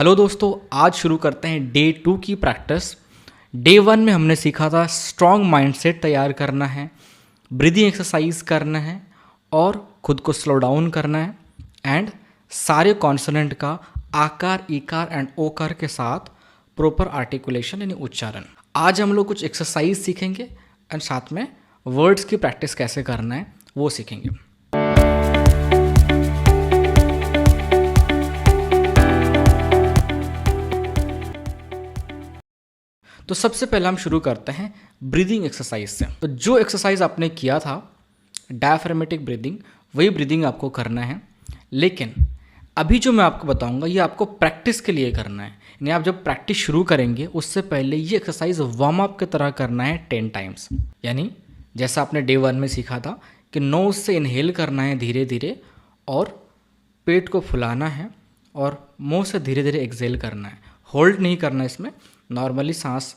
Hello दोस्तों, आज शुरू करते हैं डे 2 की प्रैक्टिस। डे 1 में हमने सीखा था स्ट्रॉन्ग माइंडसेट तैयार करना है, ब्रीदिंग एक्सरसाइज करना है और खुद को स्लो डाउन करना है एंड सारे कॉन्सोनेंट का आकार, ईकार एंड ओकार के साथ प्रॉपर आर्टिकुलेशन यानी उच्चारण। आज हम लोग कुछ एक्सरसाइज सीखेंगे एंड साथ में वर्ड्स की प्रैक्टिस कैसे करना है वो सीखेंगे। तो सबसे पहले हम शुरू करते हैं ब्रीदिंग एक्सरसाइज से। तो जो एक्सरसाइज आपने किया था डायफ्रामेटिक ब्रीदिंग, वही ब्रीदिंग आपको करना है, लेकिन अभी जो मैं आपको बताऊंगा ये आपको प्रैक्टिस के लिए करना है। यानी आप जब प्रैक्टिस शुरू करेंगे उससे पहले ये एक्सरसाइज वार्म अप की तरह करना है 10 टाइम्स। यानी जैसा आपने डे 1 में सीखा था कि नोज से इनहेल करना है धीरे धीरे और पेट को फुलाना है और मुंह से धीरे धीरे एक्सहेल करना है। होल्ड नहीं करना है, इसमें नॉर्मली सांस,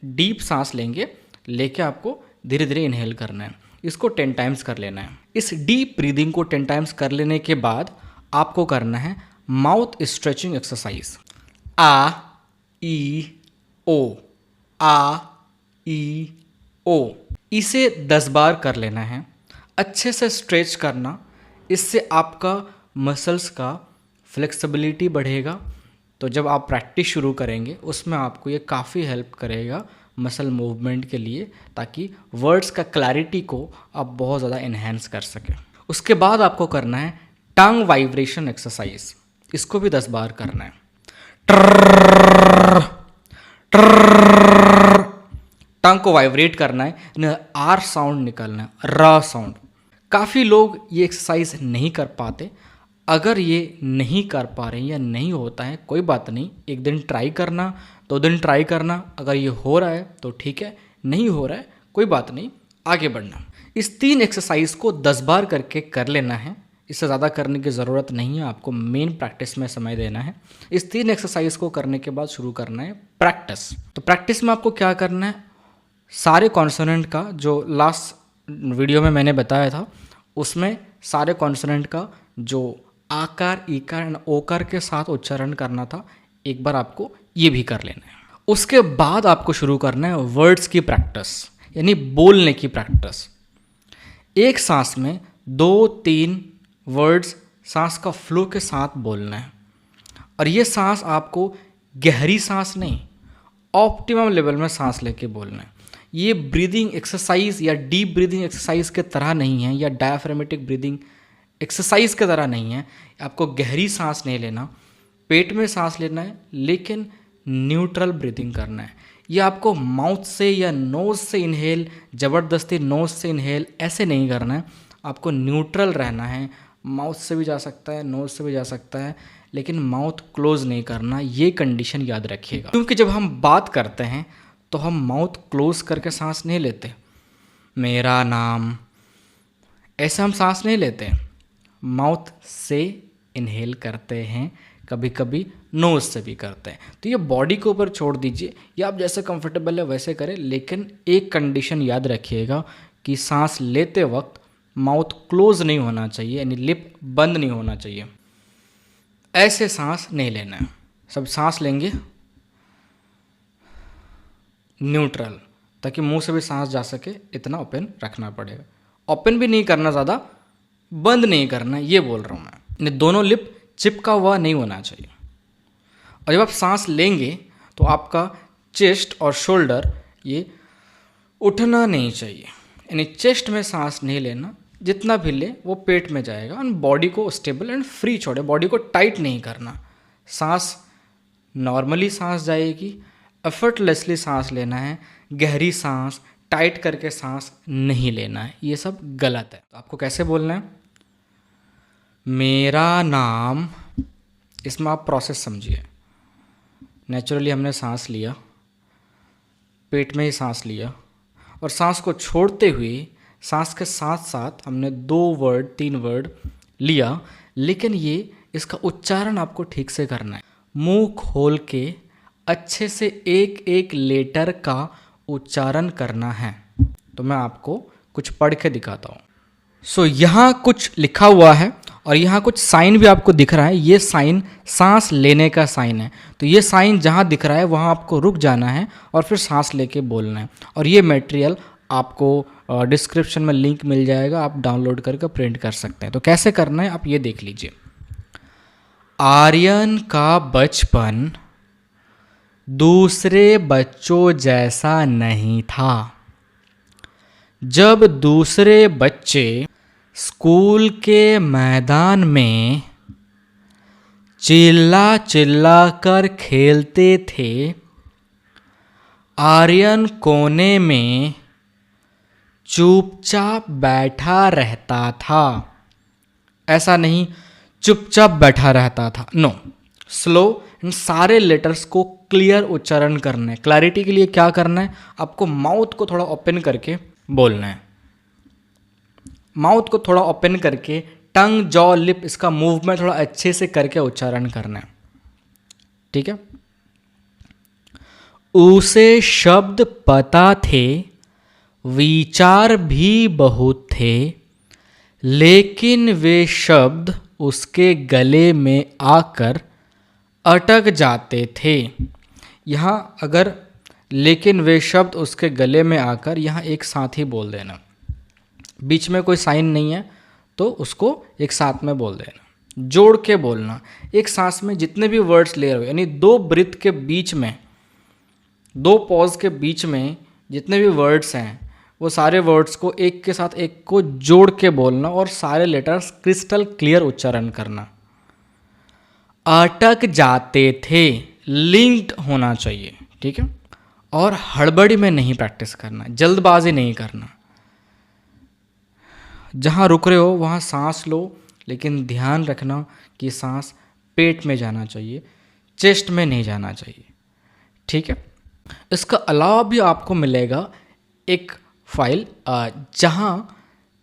डीप सांस लेके आपको धीरे धीरे इनहेल करना है। इसको 10 टाइम्स कर लेना है। इस डीप ब्रीदिंग को 10 टाइम्स कर लेने के बाद आपको करना है माउथ स्ट्रेचिंग एक्सरसाइज। आ ई ओ, आ ई ओ, इसे 10 बार कर लेना है। अच्छे से स्ट्रेच करना, इससे आपका मसल्स का फ्लेक्सिबिलिटी बढ़ेगा। तो जब आप प्रैक्टिस शुरू करेंगे उसमें आपको ये काफ़ी हेल्प करेगा मसल मूवमेंट के लिए, ताकि वर्ड्स का क्लैरिटी को आप बहुत ज़्यादा इन्हेंस कर सकें। उसके बाद आपको करना है टंग वाइब्रेशन एक्सरसाइज। इसको भी 10 बार करना है। ट्रर्रर्रर्र, ट्रर्रर्रर्र, टंग को वाइब्रेट करना है, आर साउंड निकलना है, र साउंड। काफ़ी लोग ये एक्सरसाइज नहीं कर पाते। अगर ये नहीं कर पा रहे हैं या नहीं होता है, कोई बात नहीं, एक दिन ट्राई करना, 2 दिन ट्राई करना। अगर ये हो रहा है तो ठीक है, नहीं हो रहा है कोई बात नहीं, आगे बढ़ना। इस 3 एक्सरसाइज को 10 बार करके कर लेना है। इससे ज़्यादा करने की ज़रूरत नहीं है, आपको मेन प्रैक्टिस में समय देना है। इस 3 एक्सरसाइज को करने के बाद शुरू करना है प्रैक्टिस। तो प्रैक्टिस में आपको क्या करना है, सारे कॉन्सोनेंट का, जो लास्ट वीडियो में मैंने बताया था उसमें सारे कॉन्सोनेंट का जो आकार, ईकार एंड ओकार के साथ उच्चारण करना था, एक बार आपको ये भी कर लेना है। उसके बाद आपको शुरू करना है वर्ड्स की प्रैक्टिस, यानी बोलने की प्रैक्टिस। एक सांस में 2-3 वर्ड्स सांस का फ्लो के साथ बोलना है। और ये सांस आपको गहरी सांस नहीं, ऑप्टिमम लेवल में सांस लेके बोलना है। ये ब्रीदिंग एक्सरसाइज या डीप ब्रीदिंग एक्सरसाइज के तरह नहीं है, या डायफ्रामेटिक ब्रीदिंग एक्सरसाइज की तरह नहीं है। आपको गहरी सांस नहीं लेना, पेट में सांस लेना है, लेकिन न्यूट्रल ब्रीदिंग करना है। ये आपको माउथ से या नोज से इनहेल, ज़बरदस्ती नोज से इनहेल ऐसे नहीं करना है। आपको न्यूट्रल रहना है। माउथ से भी जा सकता है, नोज से भी जा सकता है, लेकिन माउथ क्लोज नहीं करना। ये कंडीशन याद रखिएगा, क्योंकि जब हम बात करते हैं तो हम माउथ क्लोज करके सांस नहीं लेते। मेरा नाम, ऐसे हम सांस नहीं लेते। माउथ से इनहेल करते हैं, कभी कभी नोज से भी करते हैं। तो ये बॉडी के ऊपर छोड़ दीजिए, या आप जैसे कंफर्टेबल है वैसे करें, लेकिन एक कंडीशन याद रखिएगा कि सांस लेते वक्त माउथ क्लोज नहीं होना चाहिए, यानी लिप बंद नहीं होना चाहिए। ऐसे सांस नहीं लेना है। सब सांस लेंगे न्यूट्रल, ताकि मुंह से भी सांस जा सके, इतना ओपन रखना पड़ेगा। ओपन भी नहीं करना ज़्यादा, बंद नहीं करना, ये बोल रहा हूँ मैं। दोनों लिप चिपका हुआ नहीं होना चाहिए। और जब आप सांस लेंगे तो आपका चेस्ट और शोल्डर ये उठना नहीं चाहिए, यानी चेस्ट में सांस नहीं लेना। जितना भी ले वो पेट में जाएगा और बॉडी को स्टेबल एंड फ्री छोड़े, बॉडी को टाइट नहीं करना। सांस नॉर्मली सांस जाएगी, एफर्टलेसली सांस लेना है। गहरी सांस, टाइट करके सांस नहीं लेना है, ये सब गलत है। तो आपको कैसे बोलना है, मेरा नाम, इसमें आप प्रोसेस समझिए। नेचुरली हमने सांस लिया, पेट में ही सांस लिया, और सांस को छोड़ते हुए सांस के साथ साथ हमने 2 वर्ड 3 वर्ड लिया, लेकिन ये इसका उच्चारण आपको ठीक से करना है। मुंह खोल के अच्छे से एक एक लेटर का उच्चारण करना है। तो मैं आपको कुछ पढ़ के दिखाता हूँ। यहाँ कुछ लिखा हुआ है और यहाँ कुछ साइन भी आपको दिख रहा है, ये साइन सांस लेने का साइन है। तो ये साइन जहाँ दिख रहा है वहाँ आपको रुक जाना है और फिर सांस लेके बोलना है। और ये मटेरियल आपको डिस्क्रिप्शन में लिंक मिल जाएगा, आप डाउनलोड करके प्रिंट कर सकते हैं। तो कैसे करना है आप ये देख लीजिए। आर्यन का बचपन दूसरे बच्चों जैसा नहीं था। जब दूसरे बच्चे स्कूल के मैदान में चिल्ला चिल्ला कर खेलते थे, आर्यन कोने में चुपचाप बैठा रहता था। ऐसा नहीं चुपचाप बैठा रहता था, नो, स्लो एंड सारे लेटर्स को क्लियर उच्चारण करना है। क्लैरिटी के लिए क्या करना है, आपको माउथ को थोड़ा ओपन करके बोलना है। माउथ को थोड़ा ओपन करके टंग, जॉ, लिप, इसका मूवमेंट थोड़ा अच्छे से करके उच्चारण करना है। ठीक है। उसे शब्द पता थे, विचार भी बहुत थे, लेकिन वे शब्द उसके गले में आकर अटक जाते थे। यहाँ अगर लेकिन वे शब्द उसके गले में आकर, यहाँ एक साथ ही बोल देना, बीच में कोई साइन नहीं है तो उसको एक साथ में बोल देना, जोड़ के बोलना। एक सांस में जितने भी वर्ड्स ले रहे हो, यानी 2 ब्रीथ के बीच में, 2 पॉज के बीच में जितने भी वर्ड्स हैं वो सारे वर्ड्स को एक के साथ एक को जोड़ के बोलना और सारे लेटर्स क्रिस्टल क्लियर उच्चारण करना। अटक जाते थे, लिंक्ड होना चाहिए। ठीक है। और हड़बड़ी में नहीं प्रैक्टिस करना, जल्दबाजी नहीं करना। जहाँ रुक रहे हो वहाँ सांस लो, लेकिन ध्यान रखना कि सांस पेट में जाना चाहिए, चेस्ट में नहीं जाना चाहिए। ठीक है। इसका अलावा भी आपको मिलेगा एक फाइल जहाँ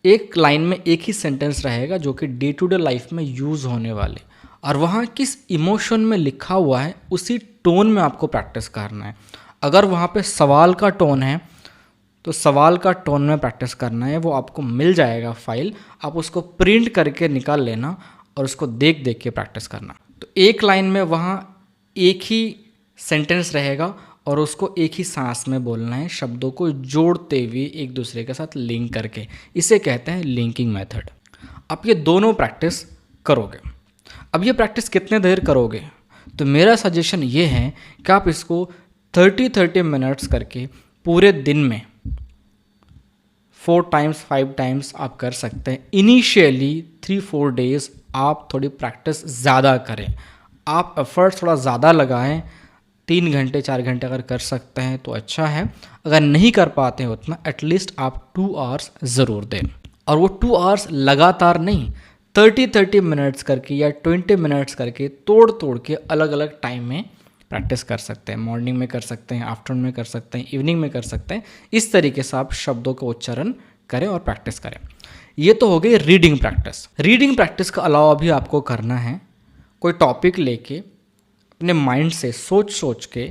एक लाइन में एक ही सेंटेंस रहेगा जो कि डे टू डे लाइफ में यूज़ होने वाले, और वहाँ किस इमोशन में लिखा हुआ है उसी टोन में आपको प्रैक्टिस करना है। अगर वहाँ पे सवाल का टोन है तो सवाल का टोन में प्रैक्टिस करना है। वो आपको मिल जाएगा फाइल, आप उसको प्रिंट करके निकाल लेना और उसको देख देख के प्रैक्टिस करना। तो एक लाइन में वहाँ एक ही सेंटेंस रहेगा और उसको एक ही सांस में बोलना है, शब्दों को जोड़ते हुए एक दूसरे के साथ लिंक करके। इसे कहते हैं लिंकिंग मेथड। आप ये दोनों प्रैक्टिस करोगे। अब ये प्रैक्टिस कितने देर करोगे, तो मेरा सजेशन ये है कि आप इसको 30-30 मिनट्स करके पूरे दिन में 4 टाइम्स 5 टाइम्स आप कर सकते हैं। इनिशियली 3-4 डेज आप थोड़ी प्रैक्टिस ज़्यादा करें, आप एफर्ट थोड़ा ज़्यादा लगाएं। 3 घंटे 4 घंटे अगर कर सकते हैं तो अच्छा है, अगर नहीं कर पाते हैं उतना एटलीस्ट आप 2 आवर्स ज़रूर दें। और वो 2 आवर्स लगातार नहीं, 30-30 मिनट्स करके या 20 मिनट्स करके तोड़ तोड़ के अलग अलग टाइम में प्रैक्टिस कर सकते हैं। मॉर्निंग में कर सकते हैं, आफ्टरनून में कर सकते हैं, इवनिंग में कर सकते हैं। इस तरीके से आप शब्दों का उच्चारण करें और प्रैक्टिस करें। ये तो हो गई रीडिंग प्रैक्टिस। रीडिंग प्रैक्टिस का अलावा भी आपको करना है, कोई टॉपिक लेके अपने माइंड से सोच सोच के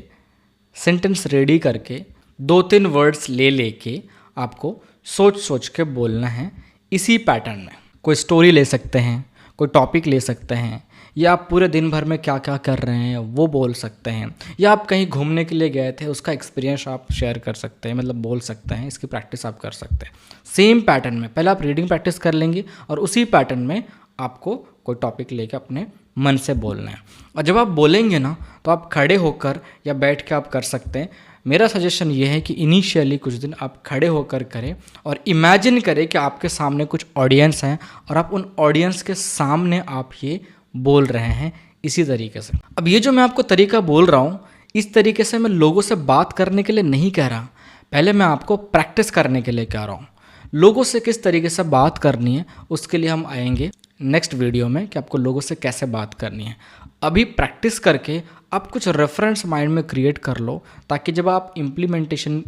सेंटेंस रेडी करके 2-3 वर्ड्स ले लेके आपको सोच सोच के बोलना है इसी पैटर्न में। कोई स्टोरी ले सकते हैं, कोई टॉपिक ले सकते हैं, या आप पूरे दिन भर में क्या क्या कर रहे हैं वो बोल सकते हैं, या आप कहीं घूमने के लिए गए थे उसका एक्सपीरियंस आप शेयर कर सकते हैं, मतलब बोल सकते हैं। इसकी प्रैक्टिस आप कर सकते हैं सेम पैटर्न में। पहले आप रीडिंग प्रैक्टिस कर लेंगे और उसी पैटर्न में आपको कोई टॉपिक लेके अपने मन से बोलना है। और जब आप बोलेंगे ना तो आप खड़े होकर या बैठ के आप कर सकते हैं। मेरा सजेशन ये है कि इनिशियली कुछ दिन आप खड़े होकर करें और इमेजिन करें कि आपके सामने कुछ ऑडियंस हैं और आप उन ऑडियंस के सामने आप ये बोल रहे हैं इसी तरीके से। अब ये जो मैं आपको तरीका बोल रहा हूँ, इस तरीके से मैं लोगों से बात करने के लिए नहीं कह रहा, पहले मैं आपको प्रैक्टिस करने के लिए कह रहा हूँ। लोगों से किस तरीके से बात करनी है उसके लिए हम आएंगे नेक्स्ट वीडियो में कि आपको लोगों से कैसे बात करनी है। अभी प्रैक्टिस करके आप कुछ रेफरेंस माइंड में क्रिएट कर लो, ताकि जब आप इम्प्लीमेंटेशन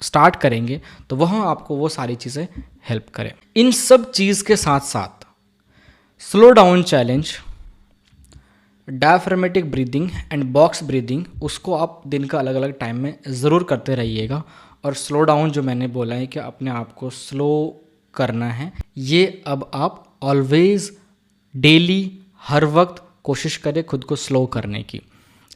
स्टार्ट करेंगे तो वहाँ आपको वो सारी चीज़ें हेल्प करें। इन सब चीज़ के साथ साथ slow down challenge, diaphragmatic breathing and box breathing, उसको आप दिन का अलग अलग टाइम में ज़रूर करते रहिएगा। और स्लो डाउन जो मैंने बोला है कि अपने आप को स्लो करना है, ये अब आप ऑलवेज़ डेली हर वक्त कोशिश करें खुद को स्लो करने की।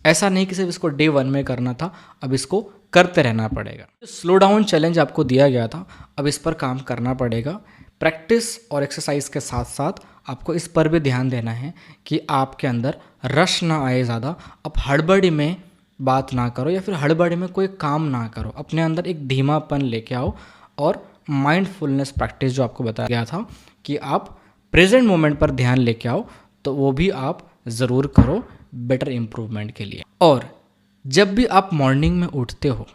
ऐसा नहीं कि सिर्फ इसको डे 1 में करना था, अब इसको करते रहना पड़ेगा। स्लो डाउन चैलेंज आपको दिया गया था, अब इस पर काम करना पड़ेगा। प्रैक्टिस और एक्सरसाइज के साथ साथ आपको इस पर भी ध्यान देना है कि आपके अंदर रश ना आए ज़्यादा। अब हड़बड़ी में बात ना करो या फिर हड़बड़ी में कोई काम ना करो, अपने अंदर एक धीमापन लेके आओ। और माइंडफुलनेस प्रैक्टिस जो आपको बताया गया था कि आप प्रेजेंट मोमेंट पर ध्यान लेके आओ, तो वो भी आप ज़रूर करो बेटर इम्प्रूवमेंट के लिए। और जब भी आप मॉर्निंग में उठते हो,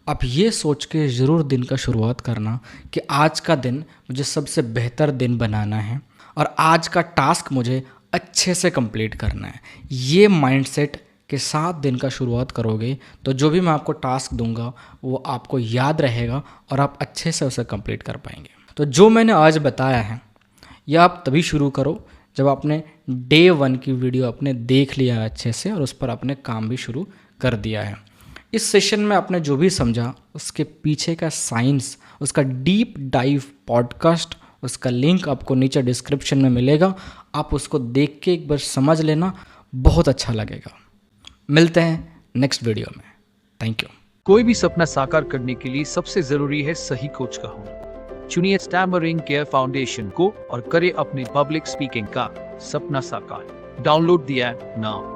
आप ये सोच के ज़रूर दिन का शुरुआत करना कि आज का दिन मुझे सबसे बेहतर दिन बनाना है और आज का टास्क मुझे अच्छे से कंप्लीट करना है। ये माइंडसेट के साथ दिन का शुरुआत करोगे तो जो भी मैं आपको टास्क दूंगा वो आपको याद रहेगा और आप अच्छे से उसे कंप्लीट कर पाएंगे। तो जो मैंने आज बताया है यह आप तभी शुरू करो जब आपने डे 1 की वीडियो आपने देख लिया है अच्छे से और उस पर आपने काम भी शुरू कर दिया है। इस सेशन में आपने जो भी समझा उसके पीछे का साइंस, उसका डीप डाइव पॉडकास्ट, उसका लिंक आपको नीचे डिस्क्रिप्शन में मिलेगा। आप उसको देख के एक बार समझ लेना, बहुत अच्छा लगेगा। मिलते हैं नेक्स्ट वीडियो में। Thank you. कोई भी सपना साकार करने के लिए सबसे जरूरी है सही कोच का होना। चुनिए स्टैमरिंग केयर फाउंडेशन को और करें अपने पब्लिक स्पीकिंग का सपना साकार। Download the app now.